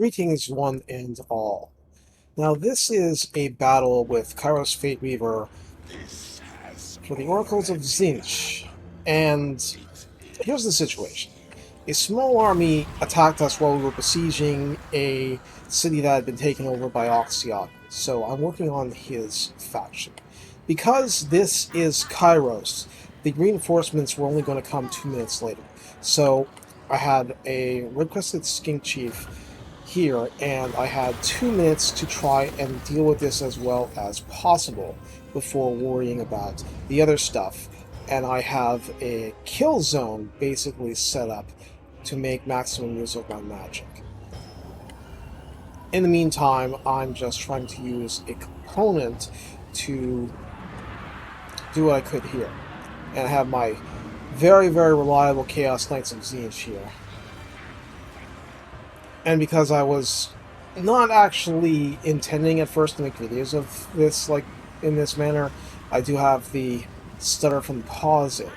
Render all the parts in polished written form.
Greetings, one and all. Now, this is a battle with Kairos Fateweaver for the Oracles of Zinch. And here's the situation. A small army attacked us while we were besieging a city that had been taken over by Oxyot. So I'm working on his faction. Because this is Kairos, the reinforcements were only going to come 2 minutes later. So I had a red-crested skink chief here, and I had 2 minutes to try and deal with this as well as possible before worrying about the other stuff. And I have a kill zone basically set up to make maximum use of my magic. In the meantime, I'm just trying to use a component to do what I could here. And I have my very, very reliable Chaos Knights of Zinch here. And because I was not actually intending at first to make videos of this, like, in this manner, I do have the stutter from pausing.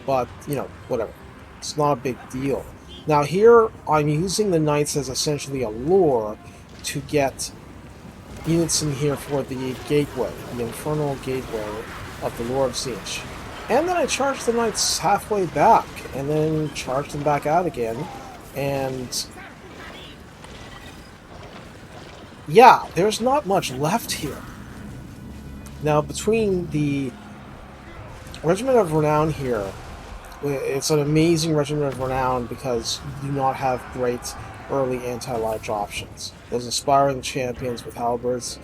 But, you know, whatever. It's not a big deal. Now here, I'm using the Knights as essentially a lure to get units in here for the gateway, the infernal gateway of the Lore of Zinch. And then I charge the Knights halfway back, and then charge them back out again, and yeah, there's not much left here. Now, between the Regiment of Renown here, it's an amazing Regiment of Renown because you do not have great early anti-large options. Those aspiring champions with halberds,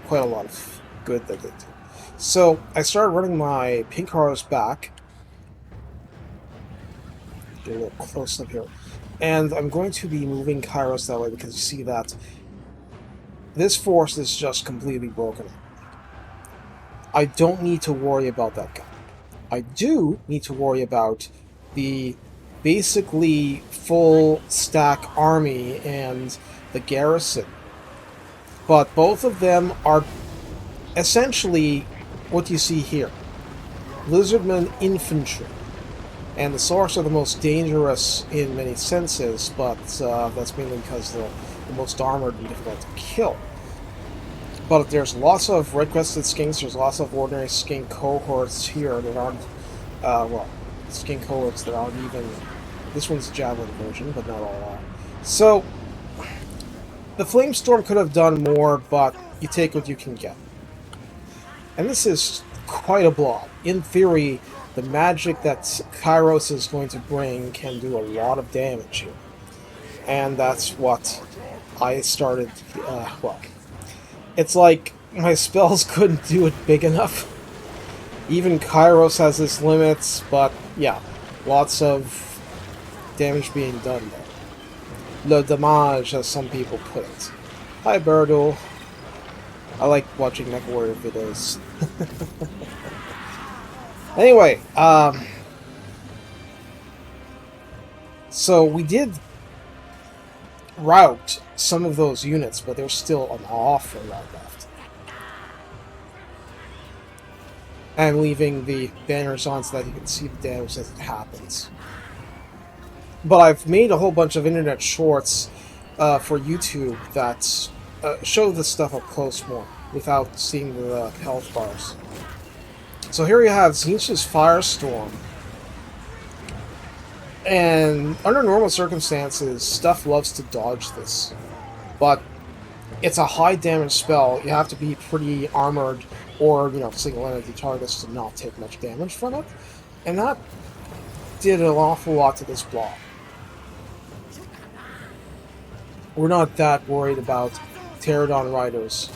quite a lot of good that they do. So I started running my pink horse back. Get a little close up here. And I'm going to be moving Kairos that way because you see that this force is just completely broken. I don't need to worry about that guy. I do need to worry about the basically full stack army and the garrison. But both of them are essentially what you see here. Lizardmen infantry. And the Saurus are the most dangerous in many senses, but that's mainly because they're the most armored and difficult to kill. But there's lots of red-crested skinks, there's lots of ordinary skink cohorts here that aren't, well, skink cohorts that aren't even, this one's a javelin version, but not all are. So, the Flamestorm could have done more, but you take what you can get. And this is quite a blob. In theory, the magic that Kairos is going to bring can do a lot of damage here. And that's what I started, well, it's like my spells couldn't do it big enough. Even Kairos has its limits, but yeah, lots of damage being done there. Le dommage, as some people put it. Hi, Birdle. I like watching MechWarrior videos. Anyway, so we did route some of those units, but there's still an awful lot left. I'm leaving the banners on so that you can see the damage as it happens. But I've made a whole bunch of internet shorts for YouTube that show this stuff up close more, without seeing the health bars. So here you have Zinch's Firestorm. And under normal circumstances, stuff loves to dodge this. But it's a high damage spell. You have to be pretty armored or, you know, single entity targets to not take much damage from it. And that did an awful lot to this block. We're not that worried about Pterodon Riders.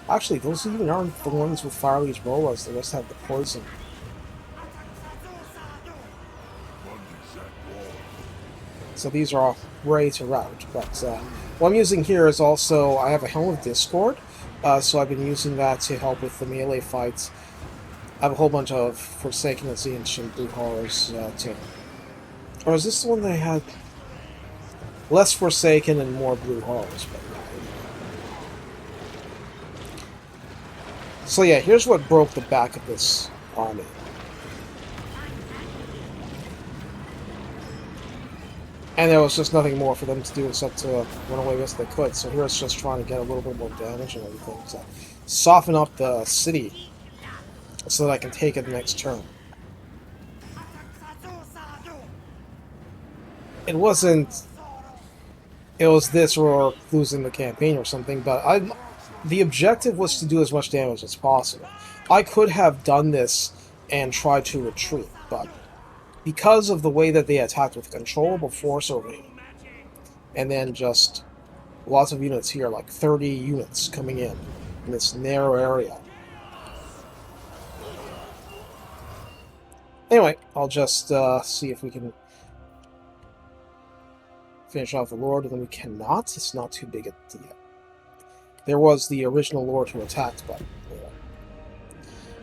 Actually, those even aren't the ones with Fire Leech Bolas. They just have the poison. So these are all ready to route. But what I'm using here is also, I have a Helm of Discord, so I've been using that to help with the melee fights. I have a whole bunch of Forsaken and Zinch and Blue Horrors too. Or is this the one that I had? Less Forsaken and more Blue Horrors, but yeah. So yeah, here's what broke the back of this army. And there was just nothing more for them to do except to run away as they could. So here it's just trying to get a little bit more damage and everything to soften up the city so that I can take it the next turn. It wasn't... It was this or losing the campaign or something, but the objective was to do as much damage as possible. I could have done this and tried to retreat, but because of the way that they attacked with controllable force over here, and then just lots of units here, like 30 units coming in this narrow area. Anyway, I'll just see if we can finish off the Lord, and then we cannot. It's not too big a deal. There was the original Lord who attacked, but anyway.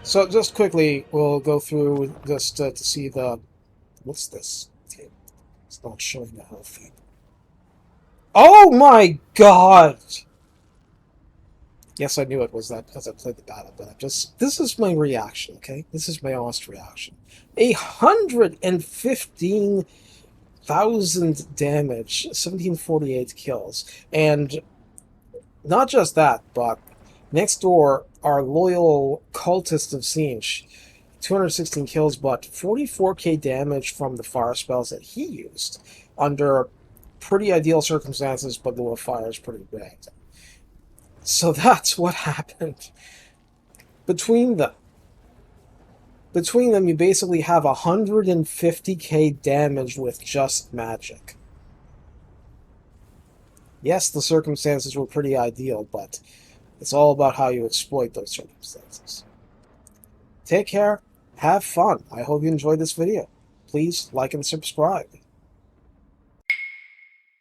So just quickly, we'll go through just to see the... What's this? It's not showing the health thing. Oh my god! Yes, I knew it was that because I played the battle, but I'm just... This is my reaction, okay? This is my honest reaction. 115,000 damage, 1748 kills, and not just that, but next door, our loyal cultist of Siege, 216 kills, but 44k damage from the fire spells that he used under pretty ideal circumstances, but the fire is pretty bad. So that's what happened. Between them, you basically have 150k damage with just magic. Yes, the circumstances were pretty ideal, but it's all about how you exploit those circumstances. Take care, have fun. I hope you enjoyed this video. Please like and subscribe.